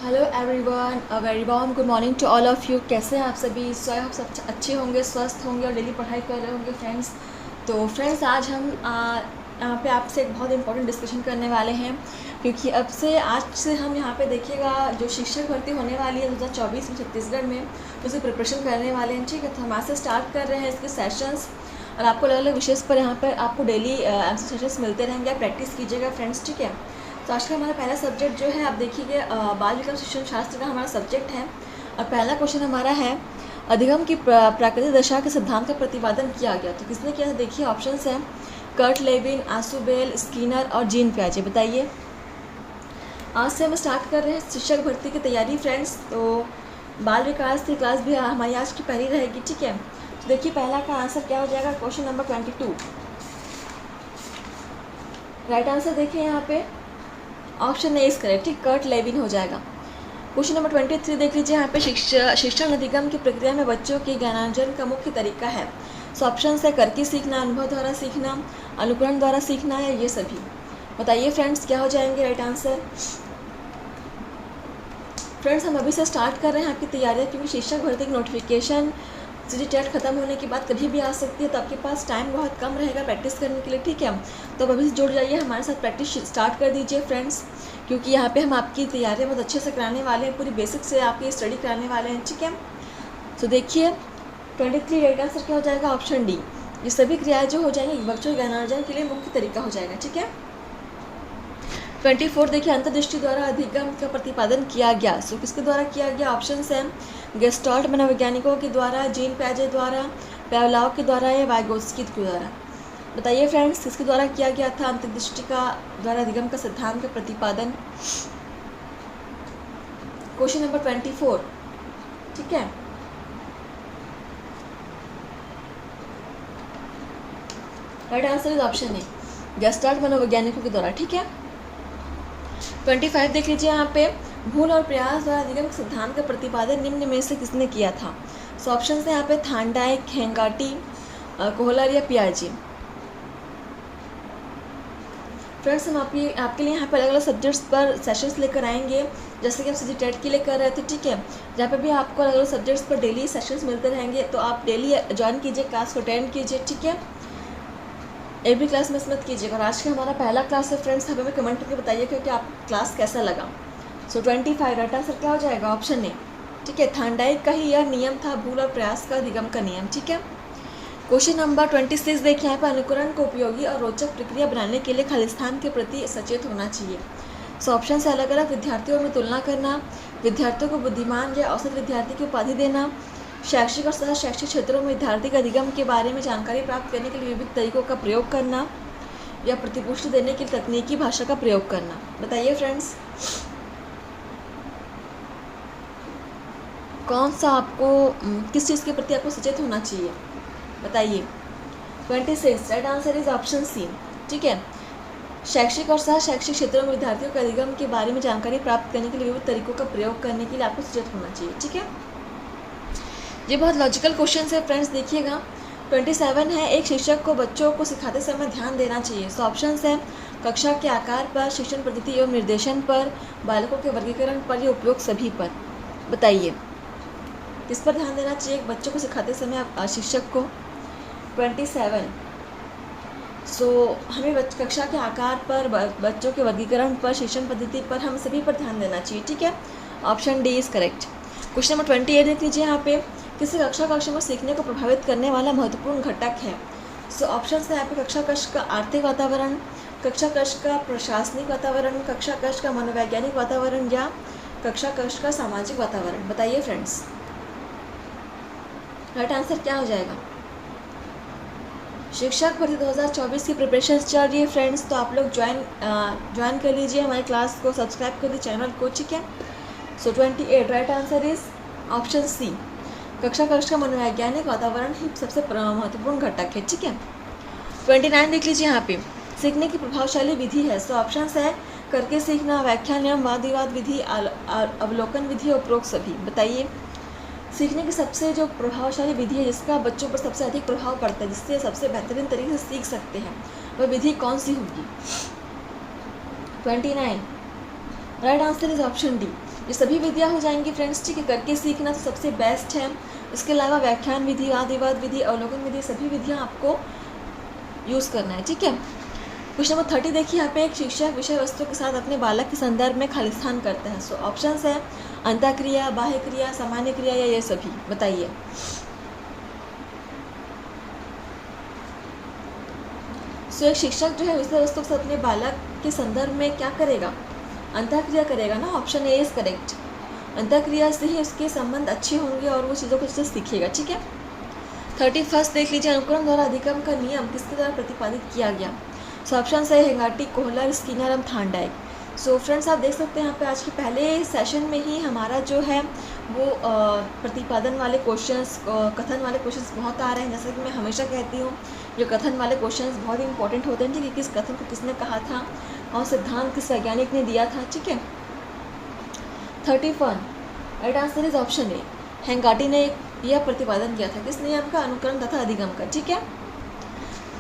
Hello everyone, a very warm good morning to all of you. कैसे हैं आप सभी? स्वयं आप सब अच्छे होंगे, स्वस्थ होंगे और डेली पढ़ाई कर रहे होंगे फ्रेंड्स। तो फ्रेंड्स, आज हम यहाँ पे आपसे एक बहुत इंपॉर्टेंट डिस्कशन करने वाले हैं, क्योंकि आज से हम यहाँ पे देखिएगा जो शिक्षक भर्ती होने वाली है 2024 में छत्तीसगढ़ में, उसकी प्रिपरेशन करने वाले हैं। ठीक है, तो हम आज से स्टार्ट कर रहे हैं इसके सेशंस, और आपको अलग अलग विषय पर यहाँ पर आपको डेली आंसर सेशंस मिलते रहेंगे। आप प्रैक्टिस कीजिएगा फ्रेंड्स। ठीक है, तो आज का हमारा पहला सब्जेक्ट जो है, आप देखिए बाल विकास शिक्षण शास्त्र का हमारा सब्जेक्ट है। और पहला क्वेश्चन हमारा है, अधिगम की प्राकृतिक दशा के सिद्धांत का प्रतिपादन किया गया। तो किसने किया? देखिए ऑप्शंस हैं कर्ट लेविन, आसुबेल, स्किनर और जीन पियाजे। बताइए। आज से हम स्टार्ट कर रहे हैं शिक्षक भर्ती की तैयारी फ्रेंड्स। तो बाल विकास की क्लास भी हमारी आज की पहली रहेगी। ठीक है, तो देखिए पहला का आंसर क्या हो जाएगा? Question number 22। राइट आंसर देखिए यहाँ पे ऑप्शन ए इज करेक्ट। ठीक, कर्ट लेविन हो जाएगा। क्वेश्चन नंबर 23 देख लीजिए यहाँ पे, शिक्षण अधिगम की प्रक्रिया में बच्चों के ज्ञानार्जन का मुख्य तरीका है। सो ऑप्शन है करके सीखना, अनुभव द्वारा सीखना, अनुकरण द्वारा सीखना, या ये सभी। बताइए फ्रेंड्स क्या हो जाएंगे राइट आंसर। फ्रेंड्स, हम अभी से स्टार्ट कर रहे हैं आपकी तैयारियाँ, क्योंकि शिक्षक भर्ती की नोटिफिकेशन सीधी टेट खत्म होने के बाद कभी भी आ सकती है, तो आपके पास टाइम बहुत कम रहेगा प्रैक्टिस करने के लिए। ठीक है, तो अब अभी से जुड़ जाइए, हमारे साथ प्रैक्टिस स्टार्ट कर दीजिए फ्रेंड्स, क्योंकि यहाँ पे हम आपकी तैयारियाँ बहुत अच्छे से कराने वाले हैं, पूरी बेसिक से आपकी स्टडी कराने वाले हैं। ठीक है, तो देखिए 23 राइट आंसर क्या हो जाएगा? Option D. ये सभी क्रियाएं जो हो जाएंगी बच्चों के ज्ञानार्जन के लिए मुख्य तरीका हो जाएगा। ठीक है, 24 देखिए, अंतर्दृष्टि द्वारा अधिगम का प्रतिपादन किया गया। सो किसके द्वारा किया गया? ऑप्शन हैं गेस्टाल्ट मनोवैज्ञानिकों के द्वारा, जीन पियाजे द्वारा, पेवलाव के द्वारा, या वाइगोत्स्की के द्वारा। बताइए फ्रेंड्स किसके द्वारा किया गया था अंतर्दृष्टि का द्वारा अधिगम का सिद्धांत का प्रतिपादन? Question number 24। ठीक है, right answer is option A, Gestalt मनोवैज्ञानिकों के द्वारा। ठीक है, 25 देख लीजिए यहाँ पे, भूल और प्रयास द्वारा अधिगम सिद्धांत का प्रतिपादन निम्न में से किसने किया था? सो ऑप्शन है यहाँ पे थांडाइक, हेंगाटी, कोहलर या पियाजे। फ्रेंड्स, हम आपके लिए यहाँ पर अलग अलग सब्जेक्ट्स पर सेशंस लेकर आएंगे, जैसे कि हम सीधी टेट के लिए कर रहे थे। ठीक है, जहाँ पे भी आपको अलग अलग सब्जेक्ट्स पर डेली सेशंस मिलते रहेंगे, तो आप डेली ज्वाइन कीजिए, क्लास को अटेंड कीजिए। ठीक है, एक भी क्लास मिस मत कीजिएगा। और आज का हमारा पहला क्लास है फ्रेंड्स, हमें कमेंट करके बताइए कि आप क्लास कैसा लगा। सो 25 राइट आंसर क्या हो जाएगा? Option A. ठीक है, थांडाइक का ही यह नियम था, भूल और प्रयास का अधिगम का नियम। ठीक है, क्वेश्चन नंबर 26 देखिए यहाँ पर, अनुकरण को उपयोगी और रोचक प्रक्रिया बनाने के लिए खालिस्तान के प्रति सचेत होना चाहिए। सो ऑप्शन से अलग अलग विद्यार्थियों में तुलना करना, विद्यार्थियों को बुद्धिमान या औसत विद्यार्थी की उपाधि देना, शैक्षिक और सह शैक्षिक क्षेत्रों में विद्यार्थी के अधिगम के बारे में जानकारी प्राप्त करने के लिए विविध तरीकों का प्रयोग करना, या प्रतिपुष्टि देने के लिए तकनीकी भाषा का प्रयोग करना। बताइए फ्रेंड्स कौन सा आपको किस चीज़ के प्रति आपको सचेत होना चाहिए? बताइए। 26 right answer is option C. ठीक है, शैक्षिक और सह शैक्षिक क्षेत्रों में विद्यार्थियों के अधिगम के बारे में जानकारी प्राप्त करने के लिए विविध तरीकों का प्रयोग करने के लिए आपको सचेत होना चाहिए। ठीक है, ये बहुत लॉजिकल क्वेश्चन है फ्रेंड्स। देखिएगा 27 है, एक शिक्षक को बच्चों को सिखाते समय ध्यान देना चाहिए। सो ऑप्शन है कक्षा के आकार पर, शिक्षण पद्धति एवं निर्देशन पर, बालकों के वर्गीकरण पर, या उपयोग सभी पर। बताइए किस पर ध्यान देना चाहिए बच्चों को सिखाते समय शिक्षक को? 27 सो हमें कक्षा के आकार पर, बच्चों के वर्गीकरण पर, शिक्षण पद्धति पर, हम सभी पर ध्यान देना चाहिए। ठीक है, option D is correct. Question number 28 देख लीजिए यहाँ पे, किसी कक्षा कक्ष में सीखने को प्रभावित करने वाला महत्वपूर्ण घटक है। सो ऑप्शन है यहाँ पे कक्षा कक्ष का आर्थिक वातावरण, कक्षा कक्ष का प्रशासनिक वातावरण, कक्षा कक्ष का मनोवैज्ञानिक वातावरण, या कक्षा कक्ष का सामाजिक वातावरण। बताइए फ्रेंड्स राइट आंसर क्या हो जाएगा? शिक्षक भर्ती 2024 की प्रिपरेशन चल रही है फ्रेंड्स, तो आप लोग ज्वाइन कर लीजिए हमारी क्लास को, सब्सक्राइब कर लीजिए चैनल को। ठीक है, so 28 right answer is option C, कक्षा कक्ष का मनोवैज्ञानिक वातावरण ही सबसे महत्वपूर्ण घटक है। ठीक है, 29 देख लीजिए यहाँ पे, सीखने की प्रभावशाली विधि है। सो ऑप्शन है करके सीखना, व्याख्या नियम, वाद विवाद विधि, अवलोकन विधि, उपरोक्त सभी। बताइए सीखने की सबसे जो प्रभावशाली विधि है, जिसका बच्चों पर सबसे अधिक प्रभाव पड़ता है, जिससे सबसे बेहतरीन तरीके से सीख सकते हैं, वह विधि कौन सी होगी? 29 right answer is option D, ये सभी विधियाँ हो जाएंगी फ्रेंड्स, ठीक है। करके सीखना तो सबसे बेस्ट है। इसके अलावा व्याख्यान विधि, वाद विधि, अवलोकन विधि, सभी विधियाँ आपको यूज़ करना है, ठीक है। क्वेश्चन नंबर 30 देखिए, यहाँ पे एक शिक्षक विषय वस्तु के साथ अपने बालक के संदर्भ में खालिस्तान करते हैं। सो ऑप्शंस है अंतःक्रिया, बाह्य क्रिया, सामान्य क्रिया या ये सभी, बताइए। सो एक शिक्षक जो है विषय वस्तु के साथ अपने बालक के संदर्भ में क्या करेगा, अंतःक्रिया करेगा ना, ऑप्शन ए इज करेक्ट। अंतःक्रिया से ही उसके संबंध अच्छे होंगे और वो चीज़ों को अच्छे से सीखेगा, ठीक है। 31 देख लीजिए, अनुकरण द्वारा अधिगम का नियम किसके द्वारा प्रतिपादित किया गया। सो ऑप्शन है हेंगार्टी, Kohler, Skinner and Thorndike. So friends आप देख सकते हैं यहाँ पे आज के पहले सेशन में ही हमारा जो है वो प्रतिपादन वाले क्वेश्चंस, कथन वाले क्वेश्चंस बहुत आ रहे हैं। जैसा कि मैं हमेशा कहती हूँ, जो कथन वाले क्वेश्चंस बहुत ही इंपॉर्टेंट होते हैं, ठीक है। किस कथन को किसने कहा था और सिद्धांत किस वैज्ञानिक ने दिया था, ठीक है। 31 right answer is option A, हेंगार्टी ने यह प्रतिपादन किया था किस नियम का, अनुकरण तथा अधिगम का, ठीक है।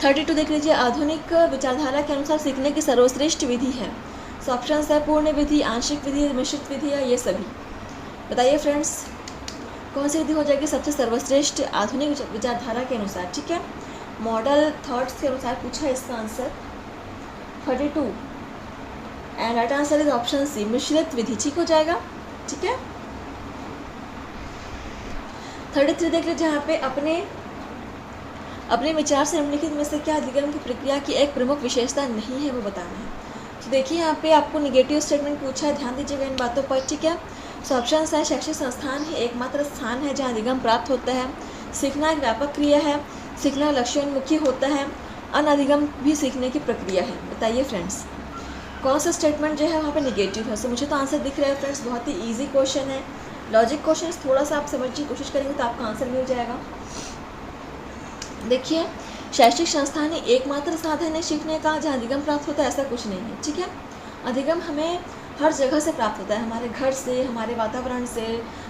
32 देख लीजिए, आधुनिक विचारधारा के अनुसार सीखने की सर्वश्रेष्ठ विधि है। सो ऑप्शन है पूर्ण विधि, आंशिक विधि, मिश्रित विधि या ये सभी, बताइए फ्रेंड्स कौन सी विधि हो जाएगी सबसे सर्वश्रेष्ठ आधुनिक विचारधारा के अनुसार, ठीक है। मॉडल थॉट्स के अनुसार पूछा है इसका answer 32 and right answer is option C, मिश्रित विधि, ठीक हो जाएगा, ठीक है। 33 देख लीजिए, यहाँ पे अपने विचार से निम्नलिखित में से क्या अधिगम की प्रक्रिया की एक प्रमुख विशेषता नहीं है वो बताना है। तो देखिए यहाँ पे आपको निगेटिव स्टेटमेंट पूछा है, ध्यान दीजिएगा इन बातों पर, ठीक है। सो ऑप्शन है शैक्षिक संस्थान ही एकमात्र स्थान है जहाँ अधिगम प्राप्त होता है, सीखना एक व्यापक क्रिया है, सीखना लक्ष्योन्मुखी होता है, अनधिगम भी सीखने की प्रक्रिया है, बताइए फ्रेंड्स कौन सा स्टेटमेंट जो है वहाँ पे निगेटिव है। सो मुझे तो आंसर दिख रहा है फ्रेंड्स, बहुत ही ईजी क्वेश्चन है, लॉजिक क्वेश्चन थोड़ा सा आप समझने की कोशिश करेंगे तो आपका आंसर मिल जाएगा। देखिए शैक्षिक संस्थान ही एकमात्र साधन है सीखने का जहाँ अधिगम प्राप्त होता है, ऐसा कुछ नहीं है, ठीक है। अधिगम हमें हर जगह से प्राप्त होता है, हमारे घर से, हमारे वातावरण से,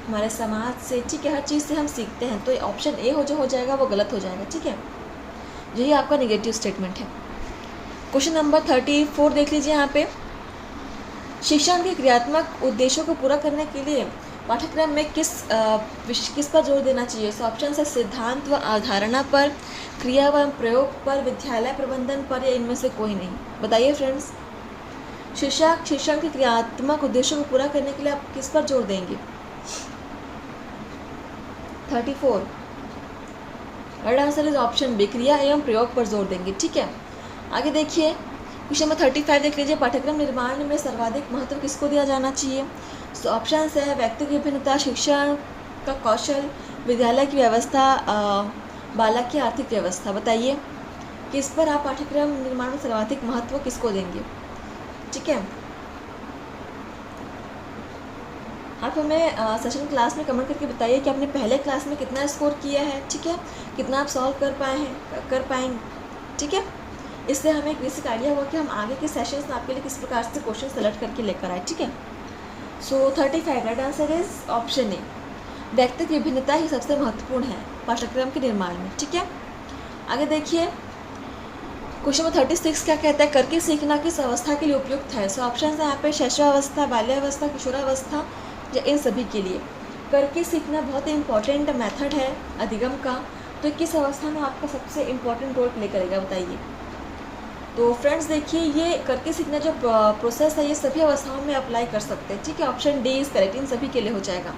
हमारे समाज से, ठीक है, हर चीज़ से हम सीखते हैं। तो ये ऑप्शन ए हो जाएगा वो गलत हो जाएगा, ठीक है। यही आपका नेगेटिव स्टेटमेंट है। क्वेश्चन नंबर 34 देख लीजिए, यहाँ पे शिक्षण के क्रियात्मक उद्देश्यों को पूरा करने के लिए पाठ्यक्रम में किस पर जोर देना चाहिए। सो ऑप्शन है सिद्धांत व अवधारणा पर, क्रिया व प्रयोग पर, विद्यालय प्रबंधन पर या इनमें से कोई नहीं, बताइए फ्रेंड्स शिक्षक शिक्षण के क्रियात्मक उद्देश्यों को पूरा करने के लिए आप किस पर जोर देंगे। 34 right answer is option B, क्रिया एवं प्रयोग पर जोर देंगे, ठीक है। आगे देखिए क्वेश्चन नंबर 35 देख लीजिए, पाठ्यक्रम निर्माण में सर्वाधिक महत्व किसको दिया जाना चाहिए। सो ऑप्शन है व्यक्ति की विभिन्नता, शिक्षण का कौशल, विद्यालय की व्यवस्था, बालक की आर्थिक व्यवस्था, बताइए किस पर आप पाठ्यक्रम निर्माण में सर्वाधिक महत्व किसको देंगे, ठीक है। आप हमें सेशन क्लास में कमेंट करके बताइए कि आपने पहले क्लास में कितना स्कोर किया है, ठीक है, कितना आप सॉल्व कर पाएंगे, ठीक है। इससे हमें एक बेसिक आइडिया हुआ कि हम आगे के सेशंस में आपके लिए किस प्रकार से क्वेश्चन सेलेक्ट करके लेकर आए, ठीक है। सो 35 राइट आंसर इज ऑप्शन ए, व्यक्तिगत विभिन्नता ही सबसे महत्वपूर्ण है पाठ्यक्रम के निर्माण में, ठीक है। आगे देखिए क्वेश्चन नंबर 36 क्या कहता है, करके सीखना किस अवस्था के लिए उपयुक्त है। सो ऑप्शन है यहाँ पे शैशवावस्था, बाल्यावस्था, किशोरावस्था या इन सभी के लिए। करके सीखना बहुत ही इंपॉर्टेंट मेथड है अधिगम का, तो किस अवस्था में आपका सबसे इम्पोर्टेंट रोल प्ले करेगा, बताइए। तो फ्रेंड्स देखिए ये करके सीखना जो प्रोसेस है ये सभी अवस्थाओं में अप्लाई कर सकते हैं, ठीक है। ऑप्शन डी इज करेक्ट, इन सभी के लिए हो जाएगा।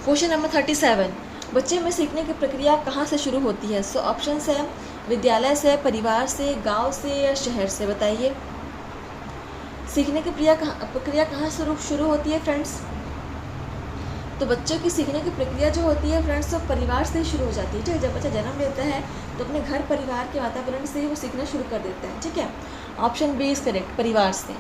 क्वेश्चन नंबर 37, बच्चे में सीखने की प्रक्रिया कहाँ से शुरू होती है। सो ऑप्शन है विद्यालय से, परिवार से, गांव से या शहर से, बताइए सीखने की प्रक्रिया कहाँ शुरू होती है फ्रेंड्स। तो बच्चों की सीखने की प्रक्रिया जो होती है फ्रेंड्स तो परिवार से ही शुरू हो जाती है, ठीक है। जब बच्चा जन्म लेता है तो अपने घर परिवार के वातावरण से ही वो सीखना शुरू कर देता है, ठीक है। ऑप्शन बी इज करेक्ट, परिवार से।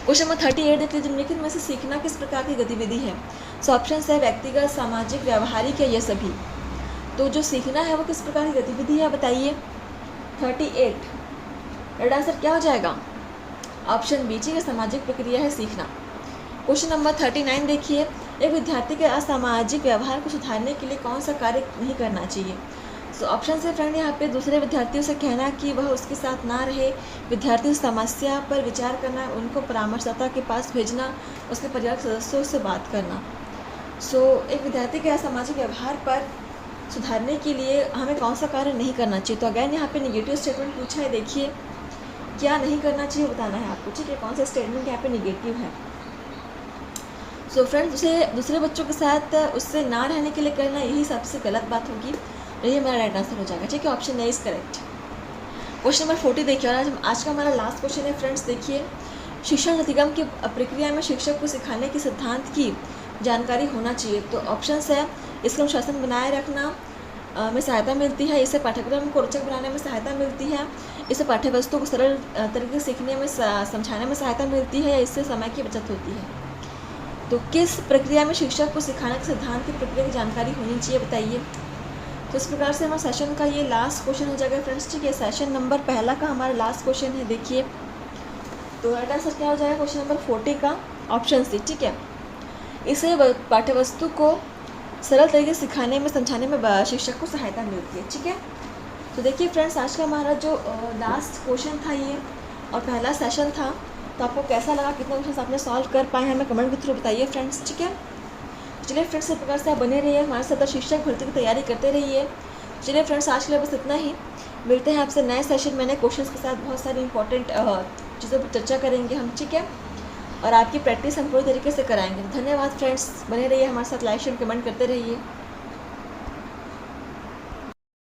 क्वेश्चन नंबर 38 देखते हैं, निम्नलिखित में से सीखना किस प्रकार की गतिविधि है। सो ऑप्शन है व्यक्तिगत, सामाजिक, व्यावहारिक या ये सभी। तो जो सीखना है वो किस प्रकार की गतिविधि है, बताइए। 38 राइट आंसर क्या हो जाएगा, ऑप्शन बी, ठीक है, सामाजिक प्रक्रिया है सीखना। क्वेश्चन नंबर 39 देखिए, एक विद्यार्थी के असामाजिक व्यवहार को सुधारने के लिए कौन सा कार्य नहीं करना चाहिए। तो ऑप्शन से फ्रेंड यहाँ पे दूसरे विद्यार्थियों से कहना कि वह उसके साथ ना रहे, विद्यार्थी समस्या पर विचार करना, उनको परामर्शदाता के पास भेजना, उसके परिवार के सदस्यों से बात करना। एक विद्यार्थी के असामाजिक व्यवहार पर सुधारने के लिए हमें कौन सा कार्य नहीं करना चाहिए। तो अगैन यहाँ पे नेगेटिव स्टेटमेंट पूछा है, देखिए क्या नहीं करना चाहिए बताना है आपको, ठीक है। कौन सा स्टेटमेंट यहाँ पे नेगेटिव है। फ्रेंड्स उसे दूसरे बच्चों के साथ उससे ना रहने के लिए करना, यही सबसे गलत बात होगी, यही हमारा राइट आंसर हो जाएगा, ठीक है। Option A is correct. Question number 40 देखिए, और आज का हमारा लास्ट क्वेश्चन है फ्रेंड्स। देखिए, शिक्षण अधिगम की प्रक्रिया में शिक्षक को सिखाने के सिद्धांत की जानकारी होना चाहिए। तो ऑप्शन है, इसका अनुशासन बनाए रखना में सहायता मिलती है, इससे पाठ्यक्रम को रोचक बनाने में सहायता मिलती है, इससे पाठ्यवस्तु को सरल तरीके से सीखने में समझाने में सहायता मिलती है, या इससे समय की बचत होती है। तो किस प्रक्रिया में शिक्षक को सिखाने के सिद्धांत की प्रक्रिया की जानकारी होनी चाहिए बताइए। तो इस प्रकार से हमारे सेशन का ये लास्ट क्वेश्चन हो जाएगा फ्रेंड्स, ठीक है। सेशन नंबर पहला का हमारा लास्ट क्वेश्चन है, देखिए। तो राइट आंसर क्या हो जाएगा क्वेश्चन नंबर 40 का, ऑप्शन सी, ठीक है। इससे पाठ्यवस्तु को सरल तरीके से सिखाने में समझाने में शिक्षक को सहायता मिलती है, ठीक है। तो देखिए फ्रेंड्स, आज का हमारा जो लास्ट क्वेश्चन था ये और पहला सेशन था, तो आपको कैसा लगा, कितने क्वेश्चन आपने सॉल्व कर पाए हैं, हमें कमेंट के थ्रू बताइए फ्रेंड्स, ठीक है। चलिए फ्रेंड्स, इस प्रकार से आप बने रहिए, हमारे साथ शिक्षक भर्ती की तैयारी करते रहिए। चलिए फ्रेंड्स, आज के लिए बस इतना ही, मिलते हैं आपसे नए सेशन में नए क्वेश्चंस के साथ, बहुत सारी इंपॉर्टेंट चीज़ों पर चर्चा करेंगे हम, ठीक है। और आपकी प्रैक्टिस हम पूरी तरीके से कराएंगे। धन्यवाद फ्रेंड्स, बने रहिए हमारे साथ, लाइक शेयर कमेंट करते रहिए।